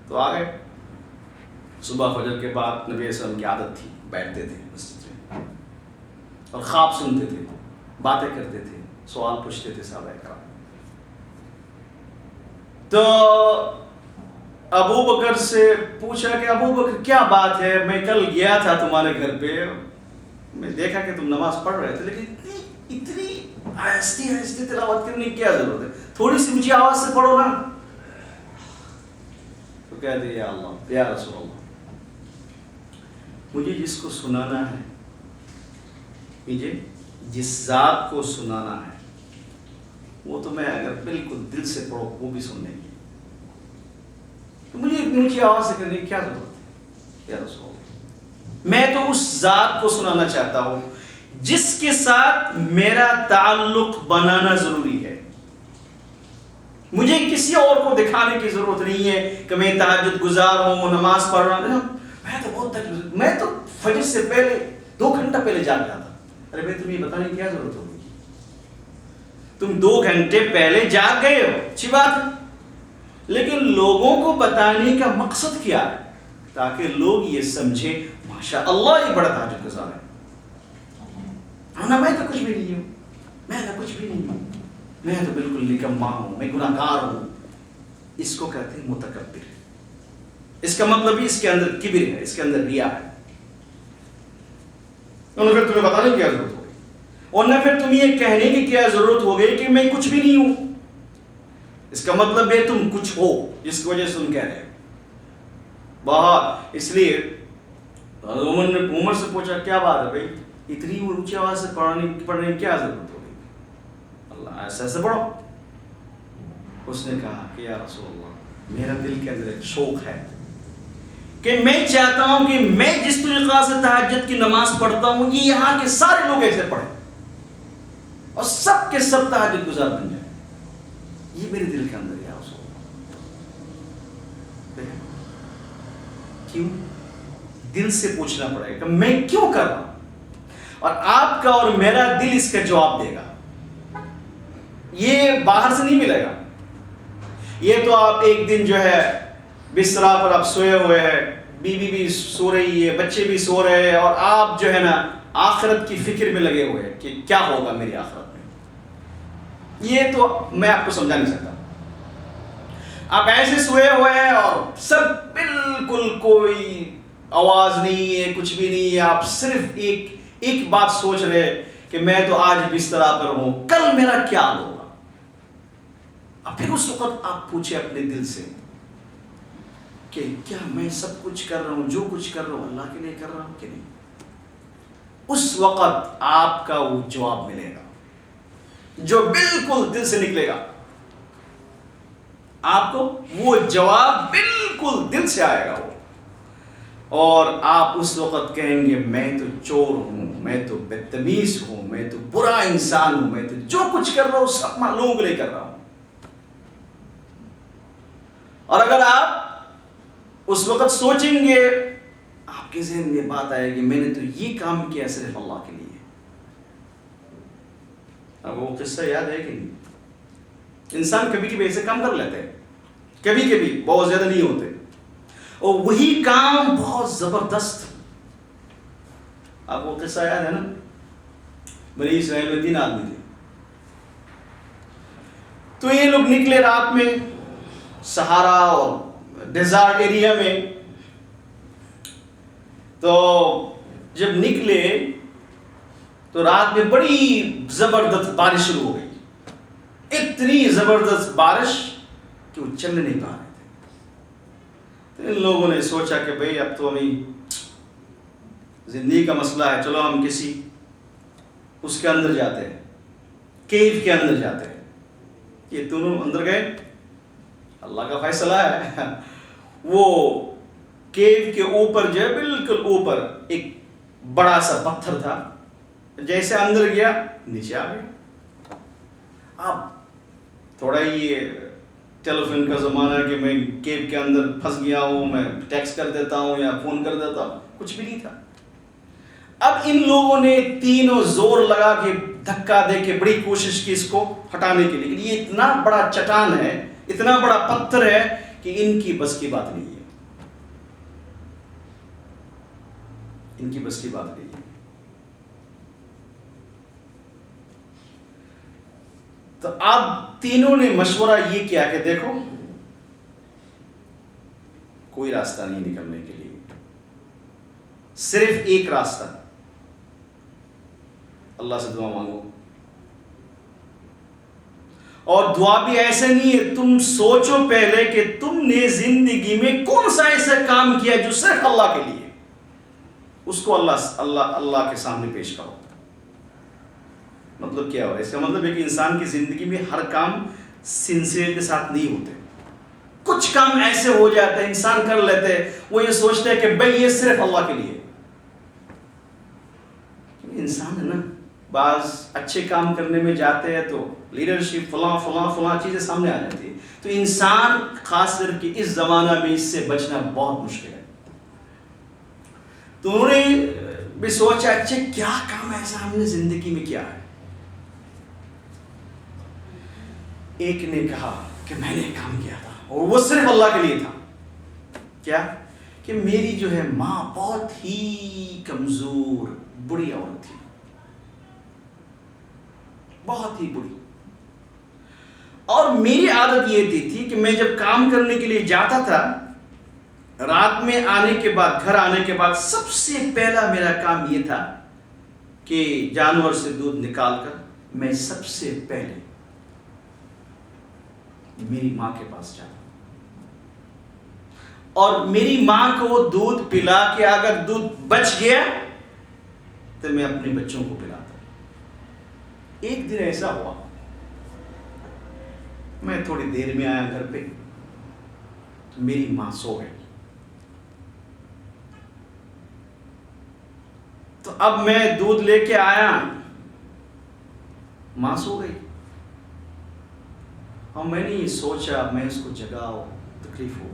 A: تو آ گئے. صبح فجر کے بعد نبی اسلام کی عادت تھی، بیٹھتے تھے مسجد میں اور خواب سنتے تھے، باتیں کرتے تھے، سوال پوچھتے تھے صحابہ کرام. تو ابو بکر سے پوچھا کہ ابو بکر کیا بات ہے، میں کل گیا تھا تمہارے گھر پہ، میں دیکھا کہ تم نماز پڑھ رہے تھے، لیکن اتنی آہستی آہستی تلاوت کرنے کی کیا ضرورت ہے، تھوڑی سی اونچی آواز سے پڑھو نا. تو کہہ دے یا اللہ، یا رسول اللہ، مجھے جس کو سنانا ہے، مجھے جس ذات کو سنانا ہے، وہ تو میں اگر بالکل دل سے پڑھو وہ بھی سن لیں گے، تو مجھے اتنی اونچی آواز سے کرنے کی کیا ضرورت ہے یا رسول اللہ. میں تو اس ذات کو سنانا چاہتا ہوں جس کے ساتھ میرا تعلق بنانا ضروری ہے. مجھے کسی اور کو دکھانے کی ضرورت نہیں ہے کہ میں تہجد گزار ہوں، نماز پڑھ رہا ہوں. میں تو بہت تکلیف، میں تو فجر سے پہلے 2 گھنٹہ پہلے جاگ گیا تھا. ارے بھائی تمہیں بتانے کی کیا ضرورت ہوگی، تم 2 گھنٹے پہلے جاگ گئے ہو، اچھی بات ہے، لیکن لوگوں کو بتانے کا مقصد کیا ہے؟ تاکہ لوگ یہ سمجھیں ماشاء اللہ یہ بڑا تہجد گزار ہے. میں تو کچھ بھی نہیں ہوں، میں تو کچھ بھی نہیں ہوں، میں تو بالکل نکما ہوں، میں گناہ گار ہوں. اس کو کہتے ہیں متکبر. اس کا مطلب ہی اس کے اندر کبر ہے، اس کے اندر ریا ہے. اور پھر تمہیں بتانے کی کیا ضرورت ہوگی، اور نہ پھر تمہیں یہ کہنے کی کیا ضرورت ہو گئی کہ میں کچھ بھی نہیں ہوں. اس کا مطلب ہے تم کچھ ہو جس کی وجہ سے تم کہہ رہے ہو. بہت اس لیے عمر نے عمر سے پوچھا کیا بات ہے بھائی، اتنی اونچی آواز سے پڑھنے کی کیا ضرورت ہوگی، اللہ ایسا ایسے پڑھو. اس نے کہا کہ یا رسول اللہ، میرا دل کے اندر ایک شوق ہے کہ میں چاہتا ہوں کہ میں جس طریقہ سے تہجد کی نماز پڑھتا ہوں یہ یہاں کے سارے لوگ ایسے پڑھیں اور سب کے سب تہجد گزار بن جائیں. یہ میرے دل کے اندر ہے رسول اللہ. کیوں؟ دل سے پوچھنا پڑے گا کہ میں کیوں کر رہا ہوں، اور آپ کا اور میرا دل اس کا جواب دے گا. یہ باہر سے نہیں ملے گا. یہ تو آپ ایک دن جو ہے بستر پر آپ سوئے ہوئے ہیں، بیوی بھی سو رہی ہے، بچے بھی سو رہے ہیں، اور آپ جو ہے نا آخرت کی فکر میں لگے ہوئے ہیں کہ کیا ہوگا میری آخرت میں. یہ تو میں آپ کو سمجھا نہیں سکتا. آپ ایسے سوئے ہوئے ہیں اور سب بالکل کوئی آواز نہیں ہے، کچھ بھی نہیں ہے، آپ صرف ایک بات سوچ رہے کہ میں تو آج بستر پر ہوں، کل میرا کیا ہوگا. اب پھر اس وقت آپ پوچھیں اپنے دل سے کہ کیا میں سب کچھ کر رہا ہوں، جو کچھ کر رہا ہوں اللہ کے لیے کر رہا ہوں کہ نہیں. اس وقت آپ کا وہ جواب ملے گا جو بالکل دل سے نکلے گا. آپ کو وہ جواب بالکل دل سے آئے گا اور آپ اس وقت کہیں گے میں تو چور ہوں، میں تو بدتمیز ہوں، میں تو برا انسان ہوں، میں تو جو کچھ کر رہا ہوں سب لوگوں کے لیے کر رہا ہوں. اور اگر آپ اس وقت سوچیں گے آپ کے ذہن میں بات آئے گی میں نے تو یہ کام کیا صرف اللہ کے لیے. اب وہ قصہ یاد ہے کہ نہیں؟ انسان کبھی کبھی ایسے کام کر لیتے ہیں، کبھی کبھی بہت زیادہ نہیں ہوتے، اور وہی کام بہت زبردست. آپ کو قصہ یاد ہے نا؟ بنی اسرائیل میں 3 آدمی تھے. تو یہ لوگ نکلے رات میں صحارا اور ڈیزارٹ ایریا میں. تو جب نکلے تو رات میں بڑی زبردست بارش شروع ہو گئی. اتنی زبردست بارش کہ وہ چل نہیں پا رہے تھے. تو ان لوگوں نے سوچا کہ بھئی اب تو ہمیں زندگی کا مسئلہ ہے، چلو ہم کسی اس کے اندر جاتے ہیں، کیو کے اندر جاتے ہیں. یہ دونوں اندر گئے، اللہ کا فیصلہ ہے. وہ کیو کے اوپر جو ہے بالکل اوپر ایک بڑا سا پتھر تھا. جیسے اندر گیا نیچے آ گیا. اب تھوڑا یہ ٹیلی فون کا زمانہ ہے کہ میں کیب کے اندر پھنس گیا ہوں، میں ٹیکسٹ کر دیتا ہوں یا فون کر دیتا ہوں، کچھ بھی نہیں تھا. اب ان لوگوں نے تینوں زور لگا کے دھکا دے کے بڑی کوشش کی اس کو ہٹانے کے لیے، لیکن یہ اتنا بڑا چٹان ہے، اتنا بڑا پتھر ہے کہ ان کی بس کی بات نہیں ہے. ان کی بس کی بات نہیں ہے. تو اب تینوں نے مشورہ یہ کیا کہ دیکھو کوئی راستہ نہیں نکلنے کے لیے، صرف ایک راستہ، اللہ سے دعا مانگو. اور دعا بھی ایسے نہیں ہے، تم سوچو پہلے کہ تم نے زندگی میں کون سا ایسا کام کیا جو صرف اللہ کے لیے، اس کو اللہ کے سامنے پیش کرو. مطلب کیا ہو؟ اس کا مطلب ہے کہ انسان کی زندگی میں ہر کام سنسیئر کے ساتھ نہیں ہوتے. کچھ کام ایسے ہو جاتے ہیں انسان کر لیتے ہیں، وہ یہ سوچتے ہیں کہ بھئی یہ صرف اللہ کے لیے. انسان ہے نا، بعض اچھے کام کرنے میں جاتے ہیں تو لیڈرشپ فلاں فلاں فلاں چیزیں سامنے آ جاتی ہے. تو انسان خاص کر کے اس زمانہ میں اس سے بچنا بہت مشکل ہے. تو انہوں نے بھی سوچا اچھا کیا کام ایسا ہم نے زندگی میں کیا ہے. ایک نے کہا کہ میں نے ایک کام کیا تھا اور وہ صرف اللہ کے لیے تھا. کیا؟ کہ میری جو ہے ماں بہت ہی کمزور بڑی عورت تھی، بہت ہی بڑی، اور میری عادت یہ تھی کہ میں جب کام کرنے کے لیے جاتا تھا رات میں آنے کے بعد، گھر آنے کے بعد سب سے پہلا میرا کام یہ تھا کہ جانور سے دودھ نکال کر میں سب سے پہلے میری ماں کے پاس جاتا اور میری ماں کو وہ دودھ پلا کے اگر دودھ بچ گیا تو میں اپنے بچوں کو پلاتا. ایک دن ایسا ہوا میں تھوڑی دیر میں آیا گھر پہ تو میری ماں سو گئی. تو اب میں دودھ لے کے آیا، ماں سو گئی، اور میں نے یہ سوچا میں اس کو جگاؤ، تکلیف ہو.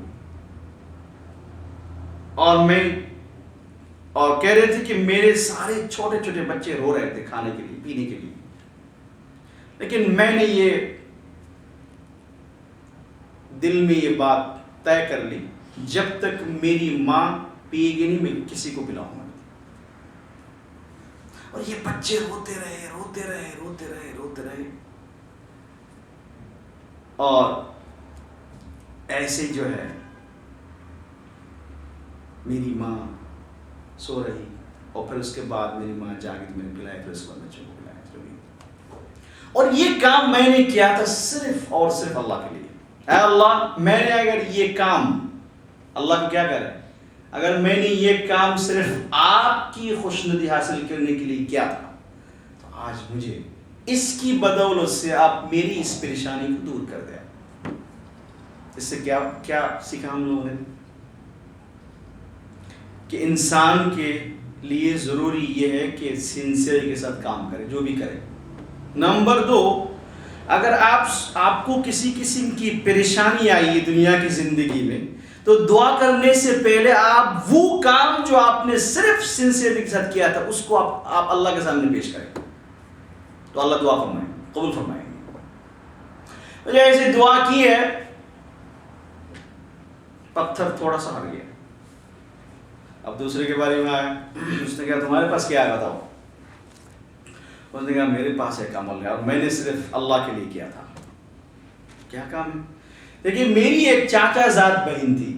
A: اور کہہ رہے تھے کہ میرے سارے چھوٹے چھوٹے بچے رو رہے تھے کھانے کے لیے، پینے کے لیے. لیکن میں نے یہ دل میں یہ بات طے کر لی، جب تک میری ماں پیے گی نہیں میں کسی کو پلاؤں گا۔ اور یہ بچے روتے رہے روتے رہے روتے رہے روتے رہے، اور ایسے جو ہے میری ماں سو رہی، اور پھر اس کے بعد میری ماں جاگی تو میں نے پلایا، پھر اس کے بعد بچوں کو پلایا۔ اور یہ کام میں نے کیا تھا صرف اور صرف اللہ کے لیے۔ اے اللہ، میں نے اگر یہ کام اللہ کو کیا کرے، اگر میں نے یہ کام صرف آپ کی خوشنودی حاصل کرنے کے لیے کیا تھا، تو آج مجھے اس کی بدولت سے آپ میری اس پریشانی کو دور کر دیں۔ اس سے کیا سیکھا ہم لوگوں نے؟ کہ انسان کے لیے ضروری یہ ہے کہ سنسیئر کے ساتھ کام کرے، جو بھی کرے۔ نمبر 2، اگر آپ کو کسی قسم کی پریشانی آئی ہے دنیا کی زندگی میں، تو دعا کرنے سے پہلے آپ وہ کام جو آپ نے صرف سنسیئرٹی کے ساتھ کیا تھا اس کو آپ اللہ کے سامنے پیش کریں، تو اللہ دعا فرمائیں، قبول فرمائیں گے۔ مجھے ایسے دعا کی ہے، پتھر تھوڑا سا ہٹ گیا۔ اب دوسرے کے بارے میں آیا، اس نے کہا تمہارے پاس کیا ہے بتاؤ؟ اس نے کہا میرے پاس ایک عمل ہے اور میں نے صرف اللہ کے لیے کیا تھا۔ کیا کام ہے؟ دیکھیے، میری ایک چاچا زاد بہن تھی،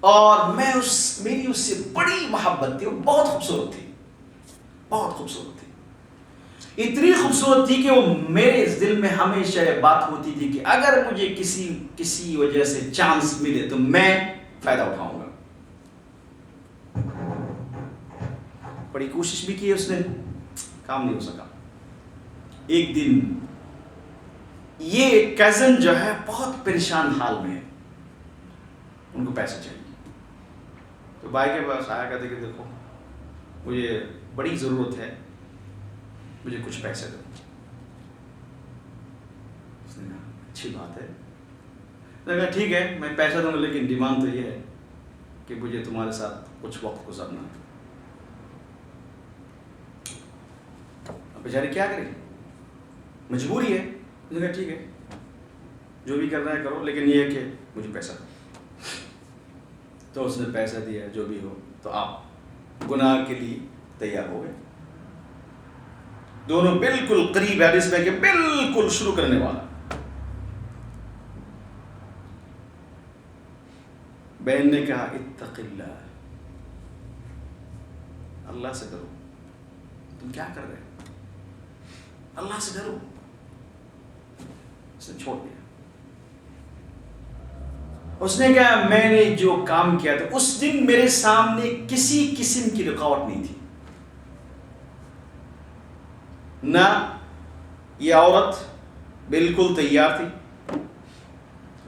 A: اور میری اس سے بڑی محبت تھی، وہ بہت خوبصورت تھی، بہت خوبصورت تھی، اتنی خوبصورت تھی کہ وہ میرے دل میں ہمیشہ یہ بات ہوتی تھی کہ اگر مجھے کسی وجہ سے چانس ملے تو میں فائدہ اٹھاؤں گا۔ بڑی کوشش بھی کی اس نے، کام نہیں ہو سکا۔ ایک دن یہ کزن جو ہے بہت پریشان حال میں ہے، ان کو پیسے چاہیے، تو بھائی کے پاس آیا، کہتے کہ دیکھو مجھے بڑی ضرورت ہے، مجھے کچھ پیسے دو۔ اس نے کہا اچھی بات ہے، اس نے کہا ٹھیک ہے میں پیسہ دوں گا، لیکن ڈیمانڈ تو یہ ہے کہ مجھے تمہارے ساتھ کچھ وقت گزارنا ہے۔ اب بیچارے کیا کریں، مجبوری ہے۔ اس نے کہا ٹھیک ہے جو بھی کرنا ہے کرو، لیکن یہ ہے کہ مجھے پیسہ دو۔ تو اس نے پیسہ دیا، جو بھی ہو، تو آپ گناہ کے لیے تیار ہو گئے۔ دونوں بالکل قریب ہے، اس میں کہ بالکل شروع کرنے والا۔ بہن نے کہا اتق اللہ، اللہ سے ڈرو، تم کیا کر رہے ہو، اللہ سے ڈرو۔ اس نے چھوڑ دیا۔ اس نے کہا میں نے جو کام کیا تھا اس دن میرے سامنے کسی قسم کی رکاوٹ نہیں تھی، نہ یہ عورت بالکل تیار تھی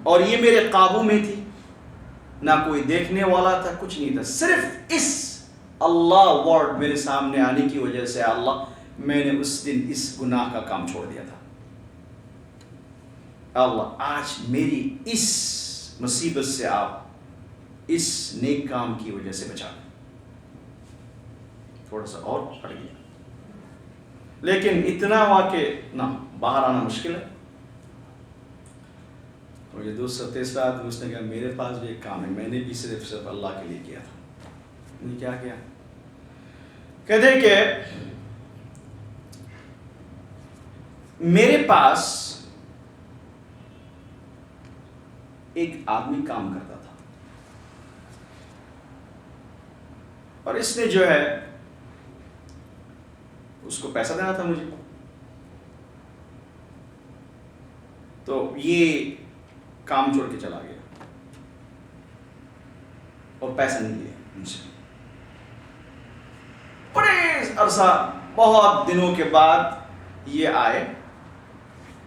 A: اور یہ میرے قابو میں تھی، نہ کوئی دیکھنے والا تھا، کچھ نہیں تھا، صرف اس اللہ ورڈ میرے سامنے آنے کی وجہ سے اللہ میں نے اس دن اس گناہ کا کام چھوڑ دیا تھا۔ اللہ آج میری اس مصیبت سے آپ اس نیک کام کی وجہ سے بچا لیں۔ تھوڑا سا اور ہٹ گیا، لیکن اتنا ہوا کہ نہ باہر آنا مشکل ہے۔ اور یہ دوسرا تیسرا آدمی اس نے کہا میرے پاس بھی ایک کام ہے، میں نے بھی صرف اللہ کے لیے کیا تھا۔ نے کیا کیا؟ کہتے کہ میرے پاس ایک آدمی کام کرتا تھا، اور اس نے جو ہے اس کو پیسہ دینا تھا مجھے، تو یہ کام چھوڑ کے چلا گیا اور پیسہ نہیں دیا مجھ سے۔ بڑے عرصہ، بہت دنوں کے بعد یہ آئے،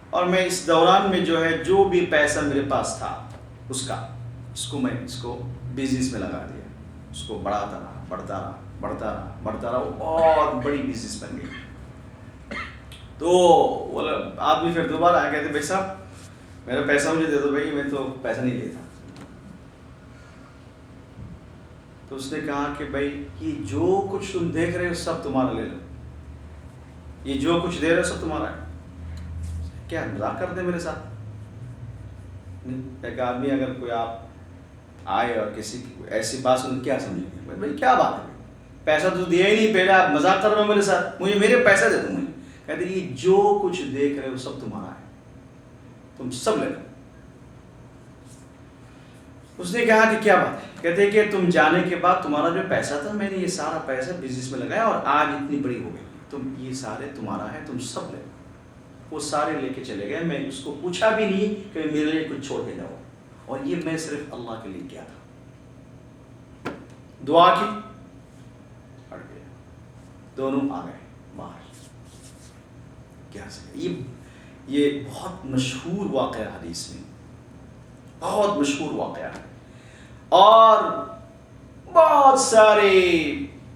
A: اور میں اس دوران میں جو ہے جو بھی پیسہ میرے پاس تھا اس کو بزنس میں لگا دیا، اس کو بڑھاتا رہا، بڑھتا رہا، وہ بہت بڑی بزنس بن گئی۔ تو وہ آدمی پھر دوبارہ آیا، کہتے بھائی صاحب میرا پیسہ مجھے دے دو، بھائی میں تو پیسہ نہیں لیتا۔ تو اس نے کہا کہ بھائی یہ جو کچھ تم دیکھ رہے ہو سب تمہارا، لے لو، یہ جو کچھ دے رہے ہو سب تمہارا ہے۔ کیا مذاق کرتے میرے ساتھ؟ ایک آدمی اگر کوئی آپ آئے اور کسی کی ایسی بات سن کیا سمجھیں گے؟ بھائی کیا بات ہے، پیسہ تو دیا ہی نہیں، پہلے آپ مذاق کر رہے ہو میرے ساتھ، مجھے میرے پیسہ دے دو مجھے. کہتے ہیں یہ جو کچھ دیکھ رہے ہو سب تمہارا ہے، تم سب لے لو. اس نے کہا کہ کیا بات ہے؟ کہتے ہیں کہ تم جانے کے بعد تمہارا جو پیسہ تھا میں نے یہ سارا پیسہ بزنس میں لگایا اور آج اتنی بڑی ہو گئی، تم یہ سارے تمہارا ہے، تم سب لے لو. وہ سارے لے کے چلے گئے، میں اس کو پوچھا بھی نہیں کہ میرے لیے کچھ چھوڑ کے جاؤ، اور یہ میں صرف اللہ کے لیے کیا تھا. دعا کی، ہٹ گیا، دونوں آ گئے باہر. کیا یہ بہت مشہور واقعہ حدیث میں، بہت مشہور واقعہ ہے، اور بہت سارے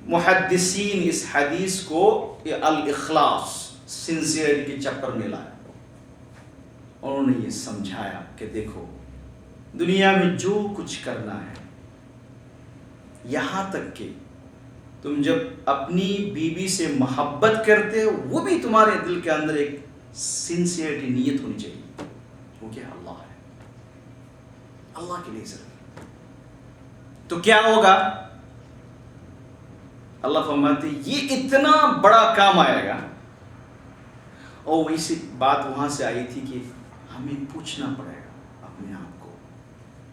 A: محدثین اس حدیث کو الاخلاص، سنسیئرٹی کے چکر میں لایا. انہوں نے یہ سمجھایا کہ دیکھو دنیا میں جو کچھ کرنا ہے، یہاں تک کہ تم جب اپنی بیوی سے محبت کرتے ہو وہ بھی تمہارے دل کے اندر ایک سنسیئرٹی، نیت ہونی چاہیے، کیونکہ اللہ ہے، اللہ کے لیے صرف. تو کیا ہوگا؟ اللہ فرماتے یہ اتنا بڑا کام آئے گا. اور اسی بات وہاں سے آئی تھی کہ ہمیں پوچھنا پڑے گا اپنے آپ کو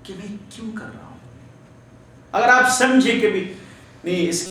A: کہ میں کیوں کر رہا ہوں. اگر آپ سمجھے کہ بھی نہیں اس